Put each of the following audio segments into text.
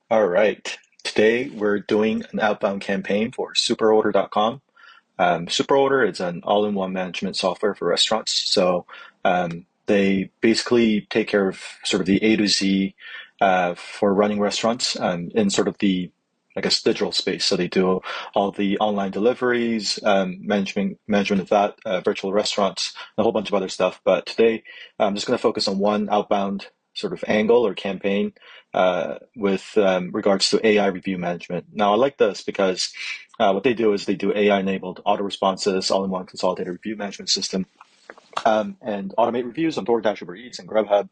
All right. Today we're doing an outbound campaign for SuperOrder.com. SuperOrder is an all-in-one management software for restaurants. So they basically take care of sort of the A to Z for running restaurants in sort of the, I guess, digital space. So they do all the online deliveries, management of that, virtual restaurants, a whole bunch of other stuff. But today I'm just going to focus on one outbound sort of angle or campaign with regards to AI review management. Now, I like this because what they do is they do AI-enabled auto responses, all-in-one consolidated review management system, and automate reviews on DoorDash, Uber Eats, and Grubhub.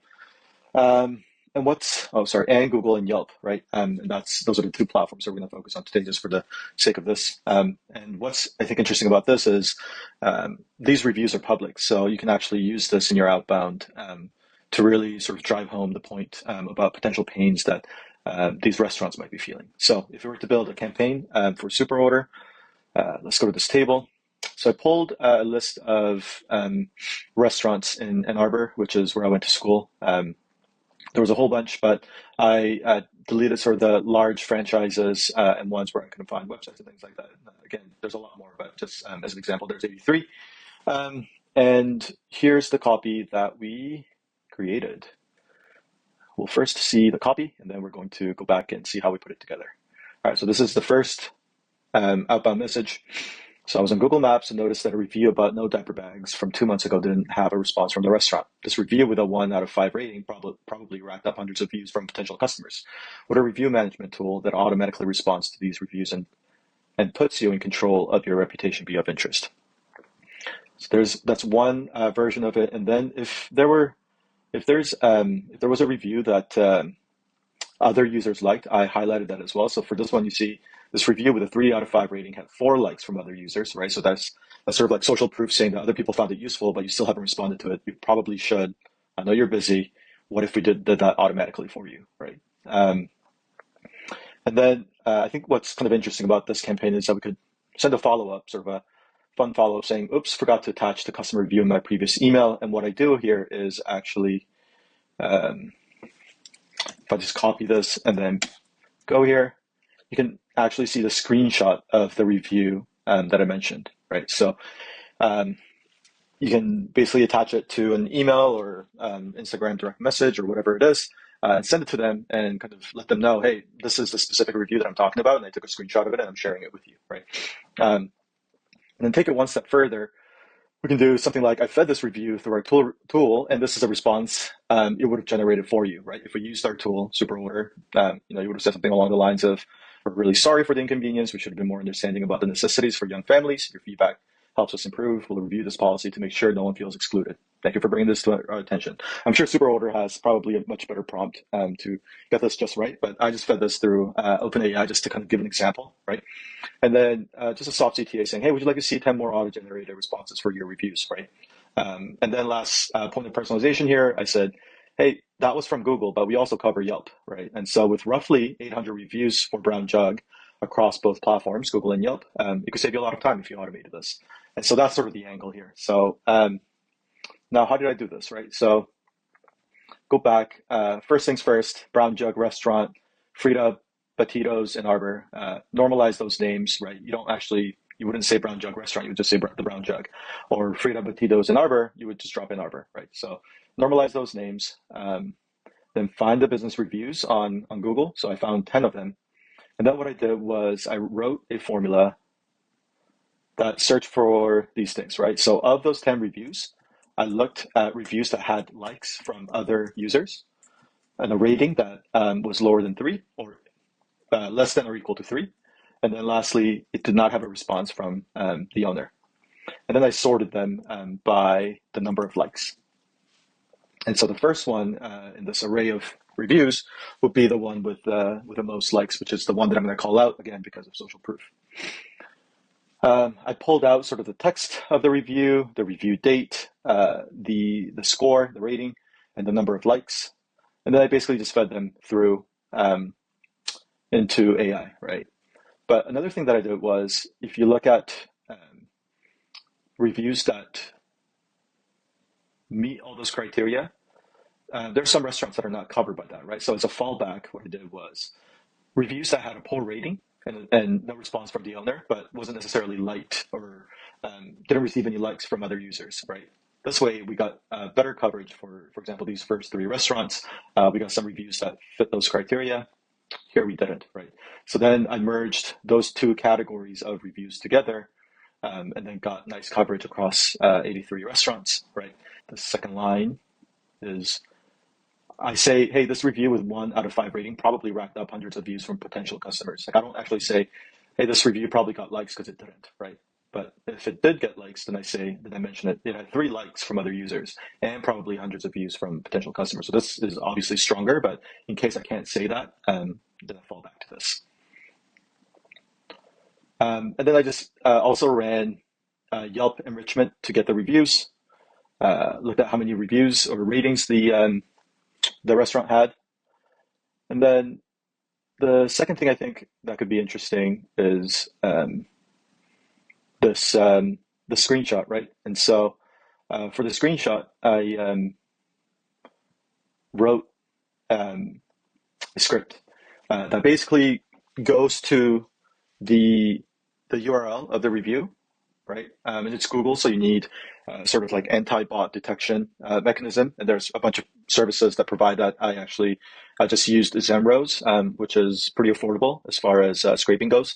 Um, and Google and Yelp, right? And those are the two platforms that we're going to focus on today, just for the sake of this. And what's I think interesting about this is these reviews are public, so you can actually use this in your outbound to really sort of drive home the point about potential pains that these restaurants might be feeling. So, if we were to build a campaign for SuperOrder, let's go to this table. So I pulled a list of restaurants in Ann Arbor, which is where I went to school. There was a whole bunch, but I deleted sort of the large franchises and ones where I couldn't find websites and things like that. Again, there's a lot more, but just as an example, there's 83. And here's the copy that we created. We'll first see the copy, and then we're going to go back and see how we put it together. All right, so this is the first outbound message. So I was on Google Maps and noticed that a review about no diaper bags from 2 months ago didn't have a response from the restaurant. This review with a 1 out of 5 rating probably racked up hundreds of views from potential customers. What a review management tool that automatically responds to these reviews and puts you in control of your reputation be of interest. So that's one version of it. And then if there was a review that other users liked, I highlighted that as well. So for this one, you see this review with a 3 out of 5 rating had 4 likes from other users, right? So that's sort of like social proof saying that other people found it useful, but you still haven't responded to it. You probably should. I know you're busy. What if we did that automatically for you, right? And then I think what's kind of interesting about this campaign is that we could send a follow-up, sort of a fun follow-up saying, oops, forgot to attach the customer review in my previous email. And what I do here is actually, if I just copy this and then go here, you can actually see the screenshot of the review that I mentioned, right? So you can basically attach it to an email or Instagram direct message or whatever it is, and send it to them and kind of let them know, hey, this is the specific review that I'm talking about, and I took a screenshot of it and I'm sharing it with you, right? And then take it one step further. We can do something like I fed this review through our tool, and this is a response it would have generated for you, right? If we used our tool, SuperOrder, you would have said something along the lines of, "We're really sorry for the inconvenience. We should have been more understanding about the necessities for young families. Your feedback helps us improve. We'll review this policy to make sure no one feels excluded. Thank you for bringing this to our attention." I'm sure SuperOrder has probably a much better prompt to get this just right, but I just fed this through OpenAI just to kind of give an example, right? And then just a soft CTA saying, hey, would you like to see 10 more auto-generated responses for your reviews, right? And then last point of personalization here, I said, hey, that was from Google, but we also cover Yelp, right? And so with roughly 800 reviews for Brown Jug across both platforms, Google and Yelp, it could save you a lot of time if you automated this. And so that's sort of the angle here. So now how did I do this, right? So go back. First things first, Brown Jug Restaurant, Frida Batidos in Arbor. Normalize those names, right? You wouldn't say Brown Jug Restaurant, you would just say the Brown Jug. Or Frida Batidos in Arbor, you would just drop in Arbor, right? So normalize those names. Then find the business reviews on Google. So I found 10 of them. And then what I did was I wrote a formula that searched for these things, right? So of those 10 reviews, I looked at reviews that had likes from other users and a rating that was lower than 3 or less than or equal to 3. And then lastly, it did not have a response from the owner. And then I sorted them by the number of likes. And so the first one in this array of reviews would be the one with the most likes, which is the one that I'm going to call out again because of social proof. I pulled out sort of the text of the review date, the score, the rating, and the number of likes. And then I basically just fed them through into AI, right? But another thing that I did was, if you look at reviews that meet all those criteria, there's some restaurants that are not covered by that, right? So as a fallback, what I did was reviews that had a poor rating and no response from the owner, but wasn't necessarily liked or didn't receive any likes from other users, right? This way, we got better coverage for example, these first three restaurants. We got some reviews that fit those criteria. Here we didn't, right? So then I merged those two categories of reviews together, and then got nice coverage across 83 restaurants, right? The second line is I say, hey, this review with 1 out of 5 rating probably racked up hundreds of views from potential customers. Like I don't actually say, hey, this review probably got likes because it didn't, right? But if it did get likes, then I mention it. It had 3 likes from other users and probably hundreds of views from potential customers. So this is obviously stronger, but in case I can't say that, then I fall back to this. And then I just also ran Yelp enrichment to get the reviews. Looked at how many reviews or ratings the restaurant had, and then the second thing I think that could be interesting is this the screenshot, right? And so for the screenshot, I wrote a script that basically goes to the URL of the review, right? And it's Google, so you need sort of like anti-bot detection mechanism, and there's a bunch of services that provide that. I just used Zenrows, which is pretty affordable as far as scraping goes.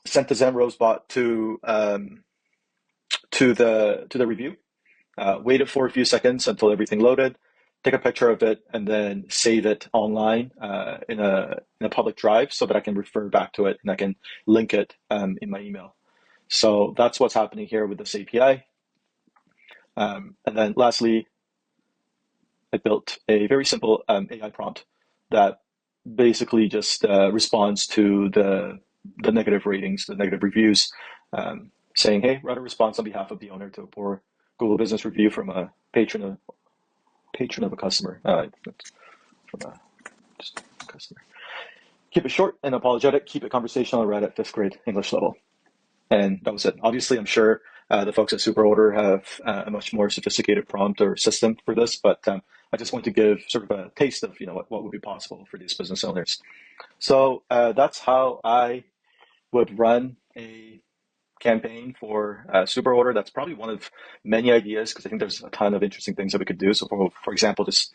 Sent the Zenrows bot to the review, waited for a few seconds until everything loaded, take a picture of it, and then save it online in a public drive so that I can refer back to it and I can link it in my email. So that's what's happening here with this API. And then lastly, I built a very simple AI prompt that basically just responds to the negative ratings, the negative reviews, saying, hey, write a response on behalf of the owner to a poor Google business review from a patron of a customer. From a just customer. Keep it short and apologetic. Keep it conversational, right at 5th grade English level. And that was it. Obviously, I'm sure the folks at SuperOrder have a much more sophisticated prompt or system for this, but I just want to give sort of a taste of what would be possible for these business owners. So that's how I would run a campaign for SuperOrder. That's probably one of many ideas because I think there's a ton of interesting things that we could do. So for example, just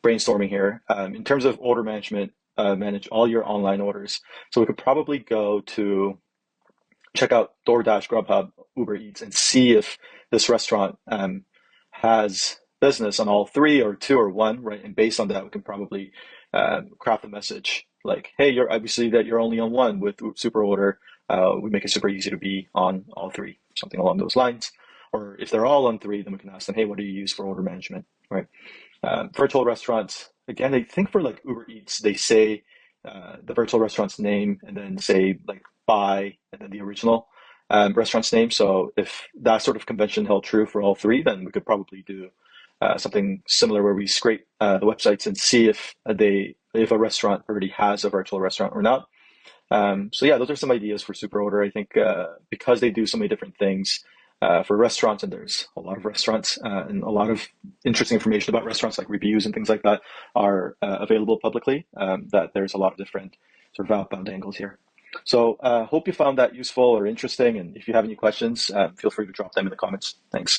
brainstorming here, in terms of order management, manage all your online orders. So we could probably go to check out DoorDash, Grubhub, Uber Eats, and see if this restaurant has business on all 3 or 2 or 1, right? And based on that, we can probably craft a message like, hey, I see that you're only on 1 with SuperOrder. We make it super easy to be on all 3, something along those lines. Or if they're all on 3, then we can ask them, hey, what do you use for order management, right? Virtual restaurants, again, I think for like Uber Eats, they say the virtual restaurant's name and then say like buy and then the original restaurant's name. So if that sort of convention held true for all 3, then we could probably do something similar where we scrape the websites and see if a restaurant already has a virtual restaurant or not. So yeah, those are some ideas for SuperOrder. I think because they do so many different things for restaurants, and there's a lot of restaurants and a lot of interesting information about restaurants like reviews and things like that are available publicly, that there's a lot of different sort of outbound angles here. So hope you found that useful or interesting. And if you have any questions, feel free to drop them in the comments. Thanks.